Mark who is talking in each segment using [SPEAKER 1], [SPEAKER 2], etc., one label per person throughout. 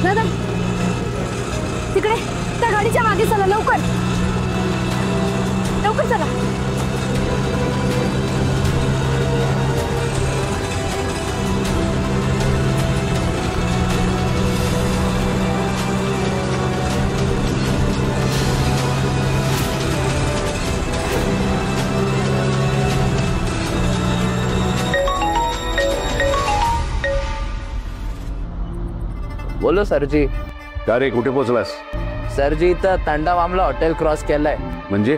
[SPEAKER 1] दादा तिकडे त्या गाडीच्या मागे चला, लवकर लवकर चला.
[SPEAKER 2] बोलो सरजी.
[SPEAKER 3] का रे, कुठे पोहोचलास?
[SPEAKER 2] सरजी इथं तांडा मामला हॉटेल क्रॉस केलंय.
[SPEAKER 3] म्हणजे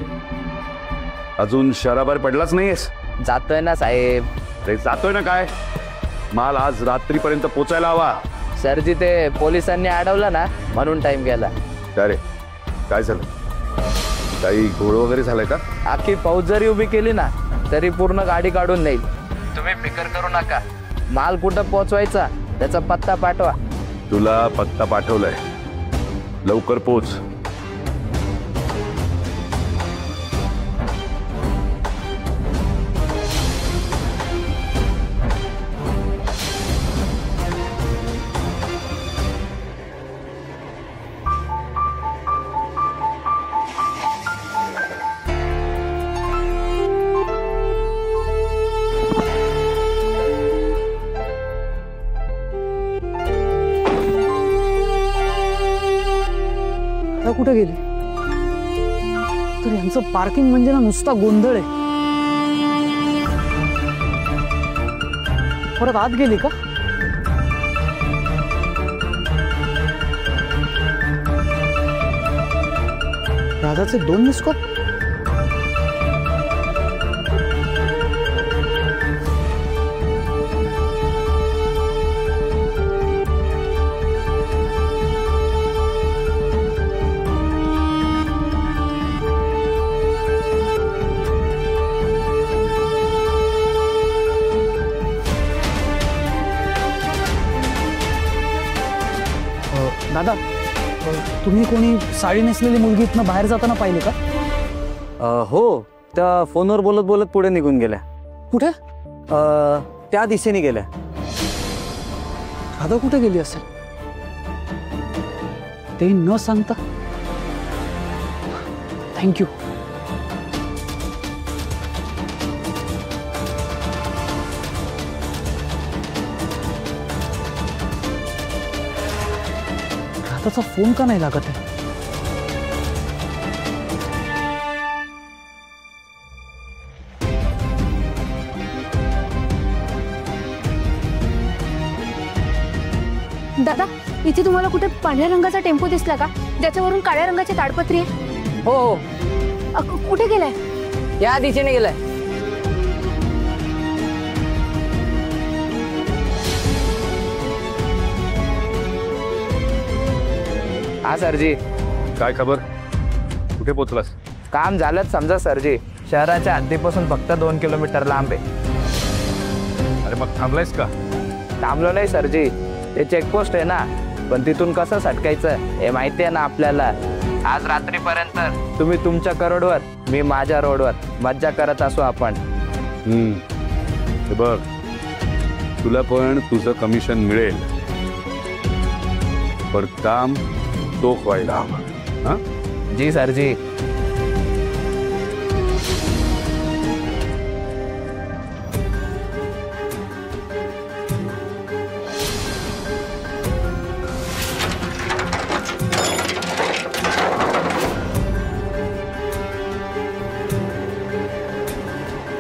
[SPEAKER 3] अजून शहराबाहेर पडलाच नाहीयेस?
[SPEAKER 2] जातोय ना साहेब.
[SPEAKER 3] रे जातोय ना काय? माल आज रात्रीपर्यंत पोचायला हवा.
[SPEAKER 2] सरजी ते पोलिसांनी अडवलं ना म्हणून टाइम गेला.
[SPEAKER 3] का रे, काय झालं? काही घोळ वगैरे झालंय का?
[SPEAKER 2] आखी फौज जरी उभी केली ना तरी पूर्ण गाडी काढून नेईल. तुम्ही फिकर करू नका. माल कुठं पोहोचवायचा त्याचा पत्ता पाठवा.
[SPEAKER 3] तुला पत्ता पाठवलाय, लवकर पोच.
[SPEAKER 4] कुठे गेली? तर यांचं पार्किंग म्हणजे ना नुसता गोंधळ आहे. परत आत गेली का? राधाचे 2 मिस कॉल. दादा, तुम्ही कोणी साडी नेसलेली मुलगी इथनं बाहेर जाताना पाहिले का?
[SPEAKER 5] हो, त्या फोनवर बोलत बोलत पुढे निघून गेल्या.
[SPEAKER 4] कुठे?
[SPEAKER 5] त्या दिशेने गेल्या.
[SPEAKER 4] राधा कुठे गेली असेल ते न सांगता? थँक्यू. राधाचा फोन का नाही लागत आहे?
[SPEAKER 1] दादा, इथे तुम्हाला कुठे पांढऱ्या रंगाचा टेम्पो दिसला का, ज्याच्यावरून काळ्या रंगाची ताडपत्री आहे?
[SPEAKER 2] हो हो.
[SPEAKER 1] कुठे गेलाय?
[SPEAKER 2] या दिशेने गेलाय. हा सरजी.
[SPEAKER 3] काय खबर? कुठे पोहोचलास?
[SPEAKER 2] काम झालंच समजा सरजी. शहराच्या हद्दीपासून फक्त 2 किलोमीटर लांब आहे.
[SPEAKER 3] अरे मग थांबलायस का?
[SPEAKER 2] थांबलो नाही सरजी, ते चेकपोस्ट आहे ना, पण तिथून कसं सटकायचं हे माहिती आहे ना आपल्याला. आज रात्रीपर्यंत तुम्ही तुमच्या करोडवर, मी माझ्या रोडवर मज्जा करत असू आपण.
[SPEAKER 3] हे बघ, तुला पण तुझं कमिशन मिळेल, पण काम चोख व्हायला हवं. हा?
[SPEAKER 2] जी सरजी.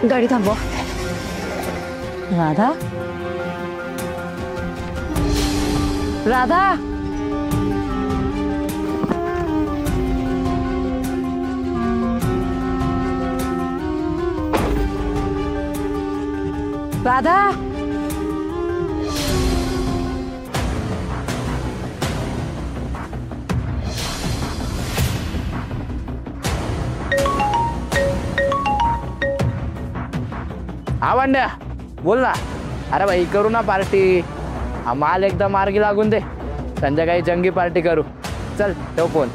[SPEAKER 1] गाडी थांबवा.
[SPEAKER 4] राधा,
[SPEAKER 1] राधा, राधा.
[SPEAKER 2] हा वांड्या, बोल ना. अरे भाई करू ना पार्टी. हा माल एकदा मार्गी लागून दे, संध्याकाळी जंगी पार्टी करू. चल ठेव फोन.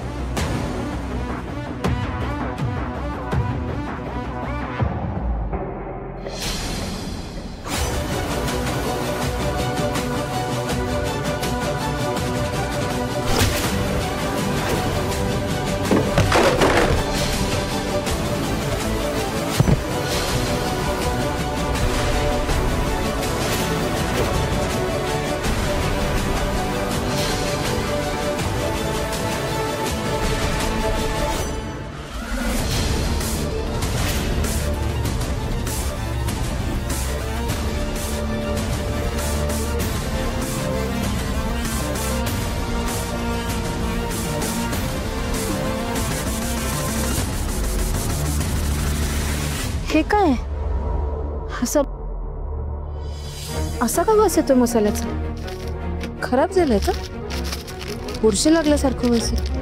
[SPEAKER 1] हे काय असं असा का वास येतोय मसाल्याचा? खराब झालाय का? बुरशी लागल्यासारखं वास येतोय.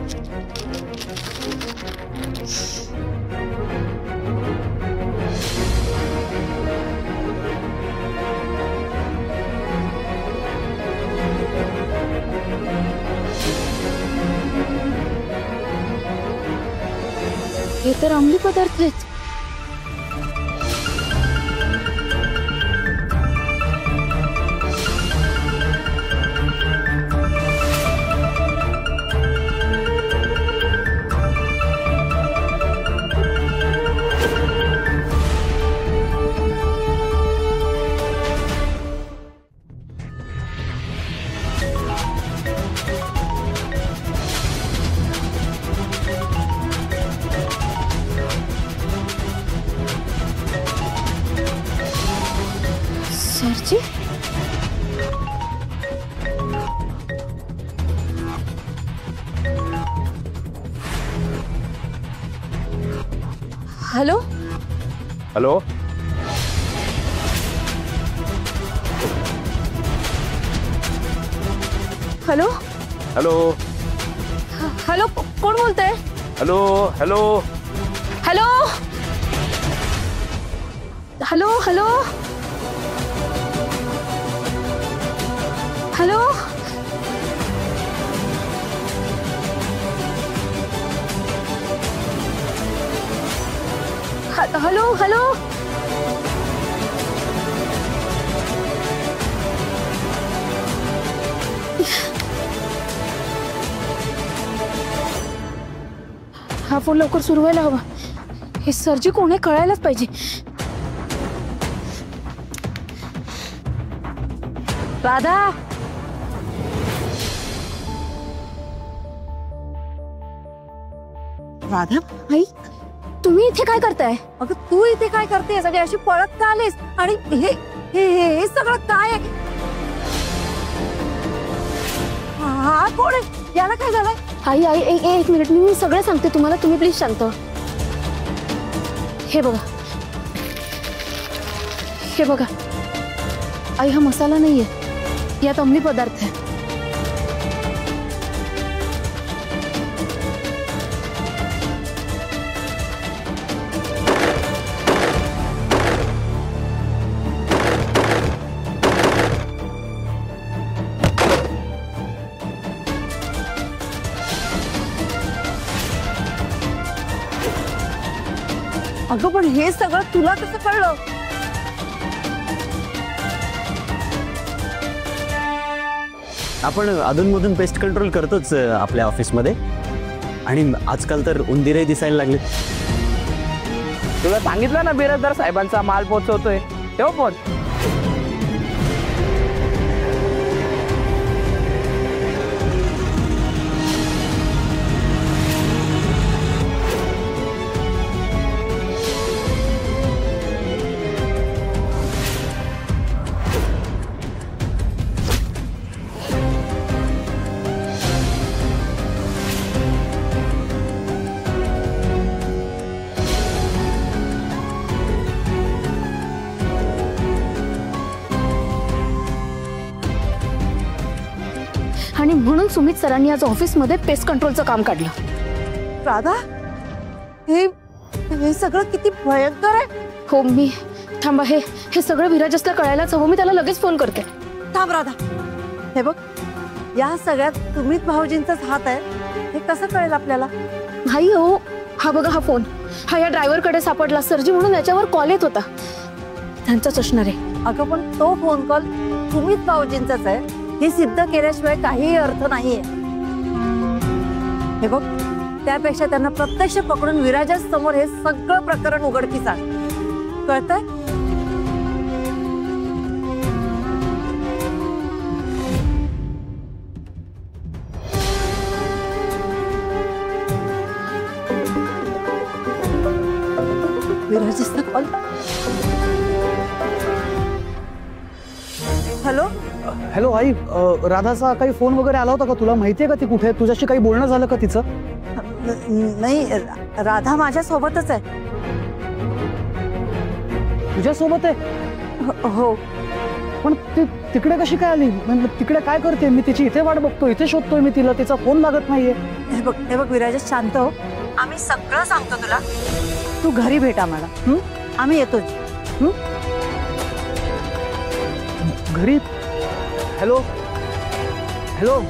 [SPEAKER 1] हे तर अंमली पदार्थ आहेत. सरजी, hello.
[SPEAKER 3] Hello.
[SPEAKER 1] Hello.
[SPEAKER 3] Hello.
[SPEAKER 1] Hello, कोण बोलतंय?
[SPEAKER 3] Hello. Hello.
[SPEAKER 1] Hello. Hello. Hello. Hello. Hello. Hello. हा फोन लवकर सुरू व्हायला हवा. हे सरजी कोण आहे कळायलाच पाहिजे. राधा.
[SPEAKER 6] राधा,
[SPEAKER 1] आई, तुम्ही इथे काय करताय?
[SPEAKER 6] अगं तू इथे काय करते? सगळे अशी पळत का आलीस? आणि हे हे हे सगळं काय आहे? हा कोण आहे? याला काय झालंय?
[SPEAKER 1] आई आई एक मिनिट, मी सगळं सांगते तुम्हाला, तुम्ही प्लीज शांत व्हा. हे बघा, हे बघा आई, हा मसाला नाहीये, यात अंमली पदार्थ आहे.
[SPEAKER 6] अगं पण हे सगळं तुला कसं कळलं?
[SPEAKER 5] आपण अधूनमधून पेस्ट कंट्रोल करतोच आपल्या ऑफिसमध्ये, आणि आजकाल तर उंदीरही दिसायला लागले.
[SPEAKER 2] तुला सांगितलं ना बिराजदार साहेबांचा माल पोहोचवतोय, ठेव फोन.
[SPEAKER 1] आणि म्हणून सुमित सरांनी आज ऑफिसमध्ये पेस्ट कंट्रोलचं काम काढलं.
[SPEAKER 6] राधा, हे हे सगळं किती भयंकर आहे.
[SPEAKER 1] हो, मी थांबा, हे सगळं विराजसला कळायलाच हवं. मी त्याला लगेच फोन करते.
[SPEAKER 6] थांब राधा, हे बघ, या सगळ्यात सुमित भाऊजींचाच हात आहे. हे कसं कळेल आपल्याला?
[SPEAKER 1] आई हो, हा बघा, हा फोन हा या ड्रायव्हरकडे सापडला. सरजी म्हणून याच्यावर कॉल येत होता, त्यांचाच असणार आहे.
[SPEAKER 6] अगं पण तो फोन कॉल सुमित भाऊजींचाच आहे हे सिद्ध केल्याशिवाय काहीही अर्थ नाहीये. हे बघ, त्यापेक्षा त्यांना प्रत्यक्ष पकडून विराजा समोर हे सगळं प्रकरण उघडकीस आण. कळतंय? विराजाचा कॉल. हॅलो.
[SPEAKER 4] हॅलो आई, राधाचा काही फोन वगैरे आला होता का? तुला माहितीये का ती कुठे आहे? तुझ्याशी काही बोलणं झालं का तिचं?
[SPEAKER 6] नाही, राधा माझ्या सोबतच आहे.
[SPEAKER 4] तुझ्यासोबत आहे?
[SPEAKER 6] हो.
[SPEAKER 4] पण ती तिकडे कशी काय आली? म्हणजे तिकडे काय करते? मी तिची इथे वाट बघतो, इथे शोधतोय मी तिला, तिचा फोन लागत नाहीये.
[SPEAKER 6] हे बघ विराज, शांत हो. आम्ही सगळं सांगतो तुला. तू घरी भेट आम्हाला. आम्ही येतो.
[SPEAKER 4] घरी? Hello hello.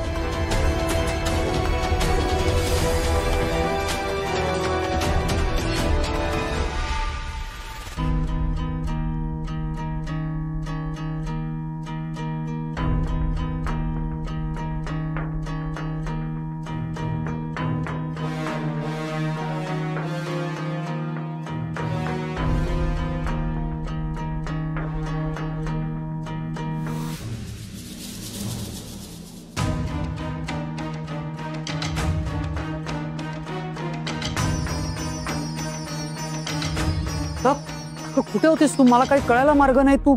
[SPEAKER 4] कुठे होतीस तू? मला काही कळायला मार्ग नाही. तू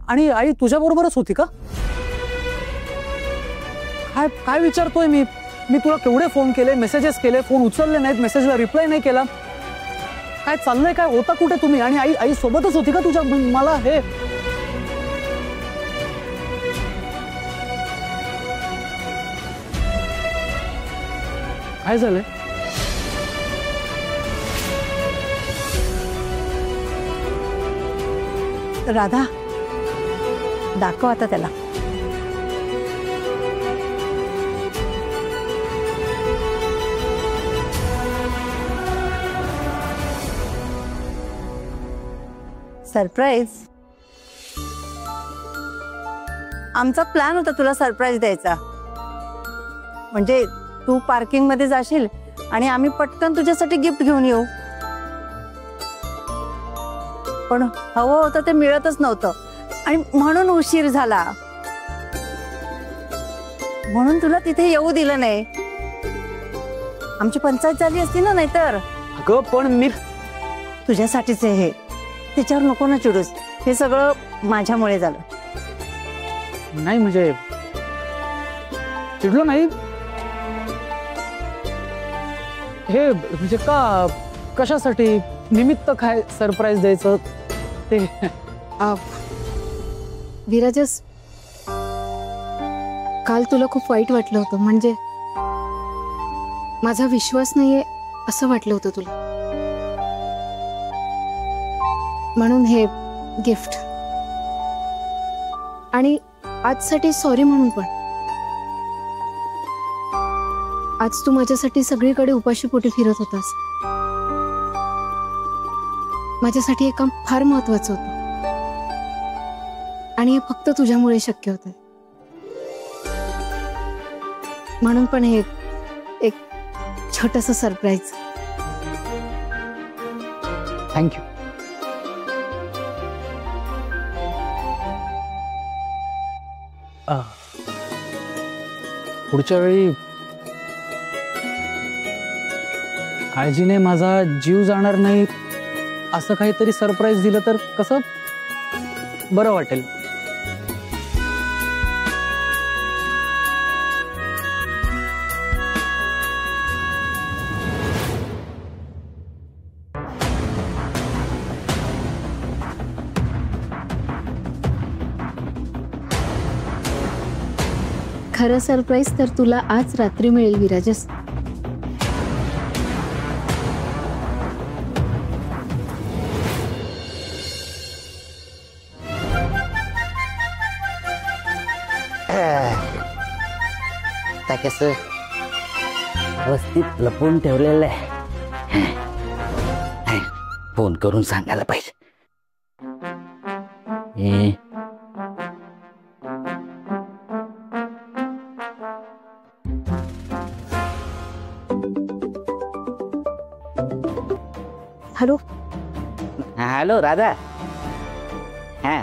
[SPEAKER 4] आणि आई तुझ्या बरोबरच होती का? काय काय विचारतोय मी? मी तुला केवढे फोन केले, मेसेजेस केले, फोन उचलले नाहीत, मेसेजला रिप्लाय नाही केला. काय चाललंय? काय होता कुठे तुम्ही? आणि आई सोबतच होती का तुझ्या? मला हे काय झालंय?
[SPEAKER 6] राधा, दाखव आता त्याला. सरप्राईज. आमचा प्लॅन होता तुला सरप्राईज द्यायचा. म्हणजे तू पार्किंग मध्ये जाशील आणि आम्ही पटकन तुझ्यासाठी गिफ्ट घेऊन येऊ. पण हवं होतं ते मिळतच नव्हतं आणि म्हणून उशीर झाला. म्हणून तुला तिथे येऊ दिलं नाही. आमची पंचायत झाली असती ना. नाहीतर
[SPEAKER 4] अगं पण मी
[SPEAKER 6] तुझ्यासाठीच आहे हे. तिच्यावर नको ना चिडूस. हे सगळं माझ्यामुळे झालं.
[SPEAKER 4] नाही म्हणजे चिडलो नाही. हे म्हणजे का, कशासाठी, निमित्त काय सरप्राईज द्यायचं ते?
[SPEAKER 1] विराजस, काल तुला खूप वाईट वाटलं होतं. म्हणजे माझा विश्वास नाहीये असं वाटलं होतं तुला. म्हणून हे गिफ्ट. आणि आजसाठी सॉरी म्हणून पण. आज तू माझ्यासाठी सगळीकडे उपाशीपोटी फिरत होतास. माझ्यासाठी हे काम फार महत्वाचं होतं आणि हे फक्त तुझ्यामुळे शक्य होतं. म्हणून पण हे एक छोटंसं सरप्राईज.
[SPEAKER 4] थँक्यू. पुढच्या वेळी काळजीने माझा जीव जाणार नाही असं काहीतरी सरप्राईज दिलं तर कसं बरं वाटेल.
[SPEAKER 1] खरं सरप्राईज तर तुला आज रात्री मिळेल विराजस.
[SPEAKER 7] कसं व्यवस्थित लपवून ठेवलेलं आहे. फोन करून सांगायला पाहिजे.
[SPEAKER 1] हॅलो.
[SPEAKER 7] हॅलो राधा. हा,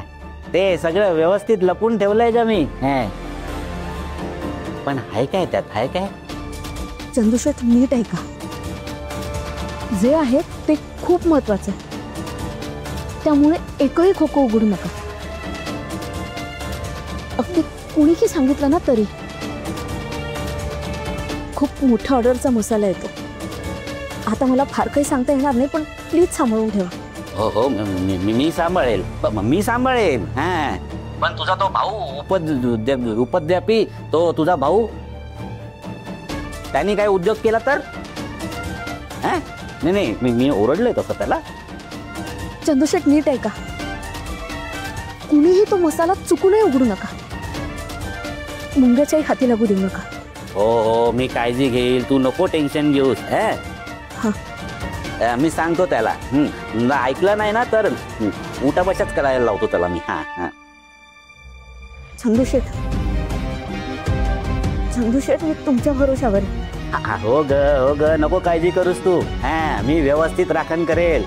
[SPEAKER 7] ते सगळं व्यवस्थित लपवून ठेवलंय का मी? पण आहे काय त्यात? आहे काय?
[SPEAKER 1] चंदुशेठ, नीट आहे का? जे आहे ते खूप महत्वाचं आहे. त्यामुळे एकही खोकं उघडू नका. अगदी कुणीही सांगितलं ना तरी. खूप मोठ्या ऑर्डरचा मसाला येतो. आता मला फार काही सांगता येणार नाही, पण प्लीज सांभाळून ठेवा.
[SPEAKER 7] हो हो मी सांभाळेल मी सांभाळेल. हा पण तुझा तो भाऊ उपद्यापी तो तुझा भाऊ त्यांनी काय उद्योग केला तर? नाही नाही मी ओरडलोय तसं त्याला.
[SPEAKER 1] चंदूशेठ नीट आहे का? कुणीही तो मसाला चुकूनही उघडू नका. मुंग्याच्याही हाती लागू देऊ नका.
[SPEAKER 7] हो हो मी काळजी घेईल, तू नको टेन्शन घेऊस. मी सांगतो त्याला. ऐकलं नाही ना तर उठाबशाच करायला लावतो त्याला मी. हा हा
[SPEAKER 1] चंदूशेठ मी तुमच्या भरोशावर आहे.
[SPEAKER 7] हो ग नको काळजी करूस तू. मी व्यवस्थित राखण करेल.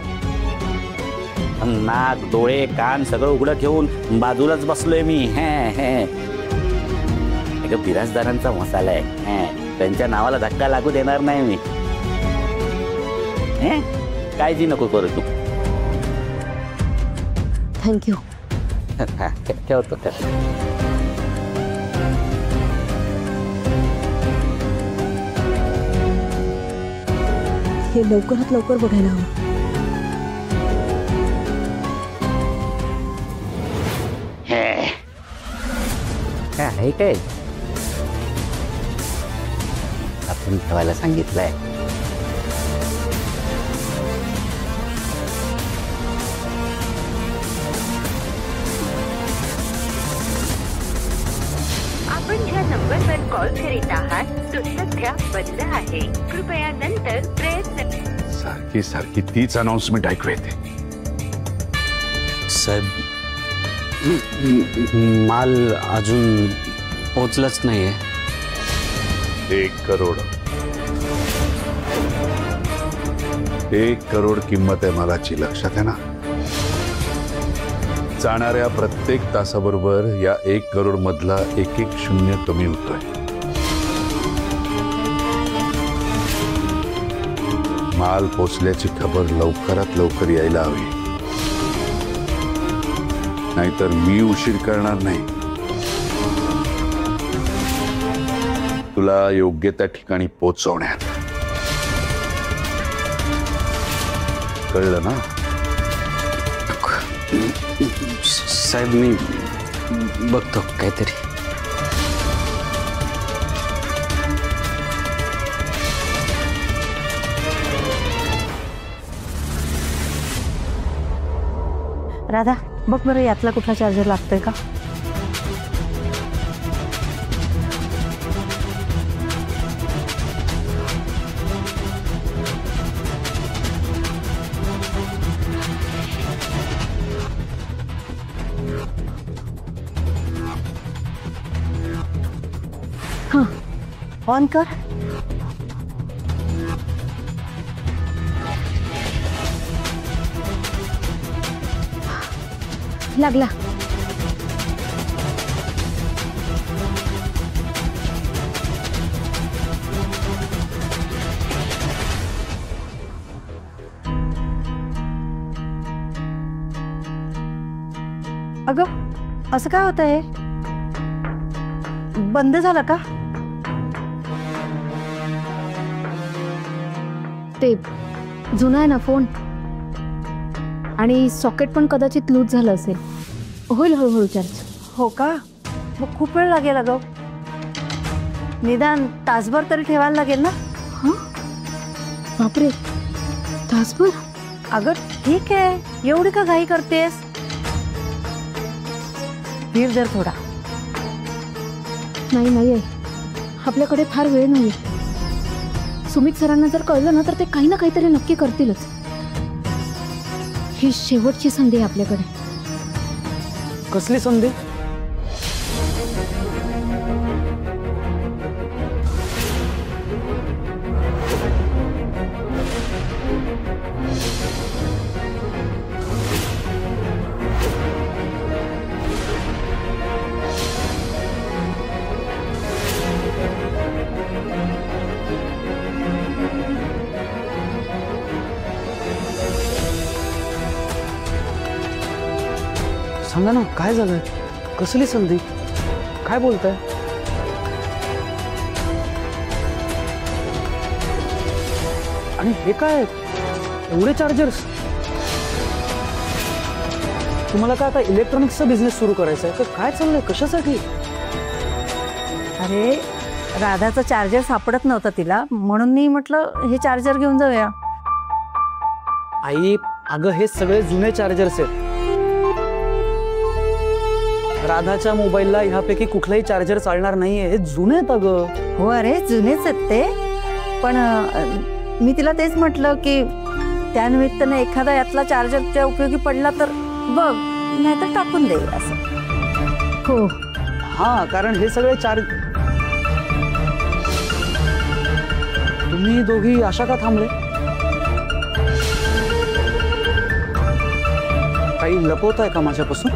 [SPEAKER 7] नाक डोळे कान सगळं उघडं ठेवून बाजूलाच बसलोय मी. बिराजदारांचा मसाला आहे. त्यांच्या नावाला धक्का लागू देणार नाही मी. काळजी नको करू तू.
[SPEAKER 1] थँक्यू.
[SPEAKER 7] ठेवतो.
[SPEAKER 1] हे लवकरात लवकर बघायला हवं.
[SPEAKER 7] काय आपण ठेवायला सांगितलंय.
[SPEAKER 8] आपण ज्या नंबरवर कॉल करीत आहात तो सध्या बंद आहे. कृपया नंतर प्रयत्न.
[SPEAKER 3] सारखी सारखी तीच अनाउन्समेंट ऐकू येते.
[SPEAKER 5] साहेब माल अजून पोचलाच नाहीये.
[SPEAKER 3] 1 करोड 1 करोड किंमत आहे मालाची. लक्षात आहे ना? जाणाऱ्या प्रत्येक तासाबरोबर या 1 करोड मधला एक शून्य कमी होतोय. माल पोचल्याची खबर लवकरात लवकर यायला हवी, नाहीतर मी उशीर करणार नाही. तुला योग्य त्या ठिकाणी पोहोचवण्यात. कळलं ना?
[SPEAKER 5] साहेब मी बघतो काहीतरी.
[SPEAKER 6] राधा बघ बरं यातला कुठला चार्जर लागतोय का?
[SPEAKER 1] हां
[SPEAKER 6] ऑन कर.
[SPEAKER 1] लागला.
[SPEAKER 6] अगं असं काय होतंय? बंद झालं का?
[SPEAKER 1] ते जुना आहे ना फोन, आणि सॉकेट पण कदाचित लूज झालं असेल. होईल हळूहळू चार्ज.
[SPEAKER 6] हो का? मग खूप वेळ लागेल अगं. निदान तासभर तरी ठेवायला लागेल ना?
[SPEAKER 1] हां बापरे, तासभर?
[SPEAKER 6] अगं ठीक आहे, एवढी का घाई करतेस? धीर धर थोडा.
[SPEAKER 1] नाही आहे, आपल्याकडे फार वेळ नाही. सुमित सरांना जर कळलं ना तर ते काही ना काहीतरी नक्की करतीलच. ही शेवटची संधी आहे आपल्याकडे.
[SPEAKER 4] कसली संधी? सांगा ना काय झालंय? कसली संधी? काय बोलताय? आणि हे काय एवढे चार्जर्स? तुम्हाला काय आता इलेक्ट्रॉनिक्सचा बिझनेस सुरू करायचा आहे तर काय चाललंय, कशासाठी?
[SPEAKER 6] अरे राधाचा चार्जर सापडत नव्हता तिला, म्हणून मी म्हटलं हे चार्जर घेऊन जाऊया.
[SPEAKER 4] आई अगं हे सगळे जुने चार्जर्स आहेत. राधाच्या मोबाईलला ह्यापैकी कुठलाही चार्जर चालणार नाहीये, हे जुने आहेत अगं.
[SPEAKER 6] हो अरे जुनेच आहेत ते, पण मी तिला तेच म्हटलं की त्यानिमित्तानं एखादा यातला चार्जरच्या उपयोगी पडला तर बघ, नाहीतर टाकून दे असं.
[SPEAKER 1] हो
[SPEAKER 4] हा, कारण हे सगळे तुम्ही दोघी अशा का थांबले? काही लपवत आहे का माझ्यापासून?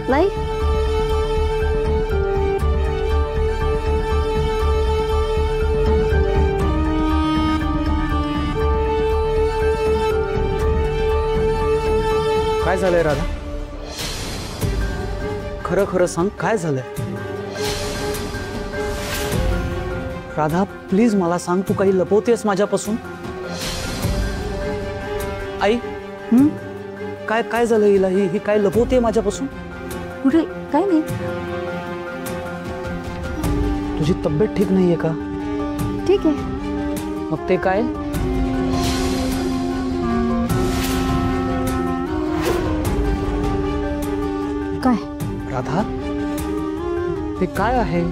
[SPEAKER 1] नाही.
[SPEAKER 4] काय झालंय राधा? खरं खरं सांग, काय झालंय? राधा प्लीज मला सांग, तू काही लपवतेस माझ्यापासून? आई काय काय झालं हिला? ही काय लपवते माझ्यापासून?
[SPEAKER 6] कुठे? काय नाही.
[SPEAKER 4] तुझी तब्येत ठीक नाहीये का?
[SPEAKER 1] ठीक आहे.
[SPEAKER 4] मग ते काय?
[SPEAKER 1] काय?
[SPEAKER 4] राधा ते काय आहे?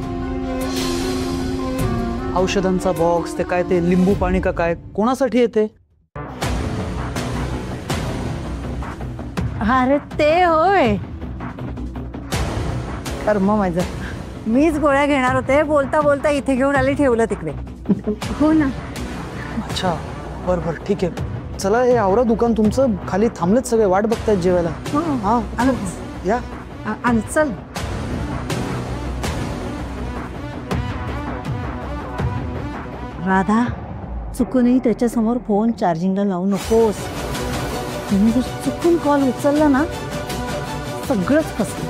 [SPEAKER 4] औषधांचा बॉक्स, ते काय, ते लिंबू पाणी का काय? कोणासाठी येते?
[SPEAKER 6] अरे ते होय, कर्म माझं. मीच गोळ्या घेणार होते, बोलता बोलता इथे घेऊन आले, ठेवलं तिकडे.
[SPEAKER 1] हो ना.
[SPEAKER 4] अच्छा बरं बरं ठीक आहे. चला हे आवरा दुकान तुमचं, खाली थांबलेत सगळे, वाट बघतायत जेवायला. हा या.
[SPEAKER 6] आणि चल. राधा चुकूनही त्याच्यासमोर फोन चार्जिंगला लावू नकोस. तुम्ही जर चुकून कॉल उचलला ना, सगळंच फसलं.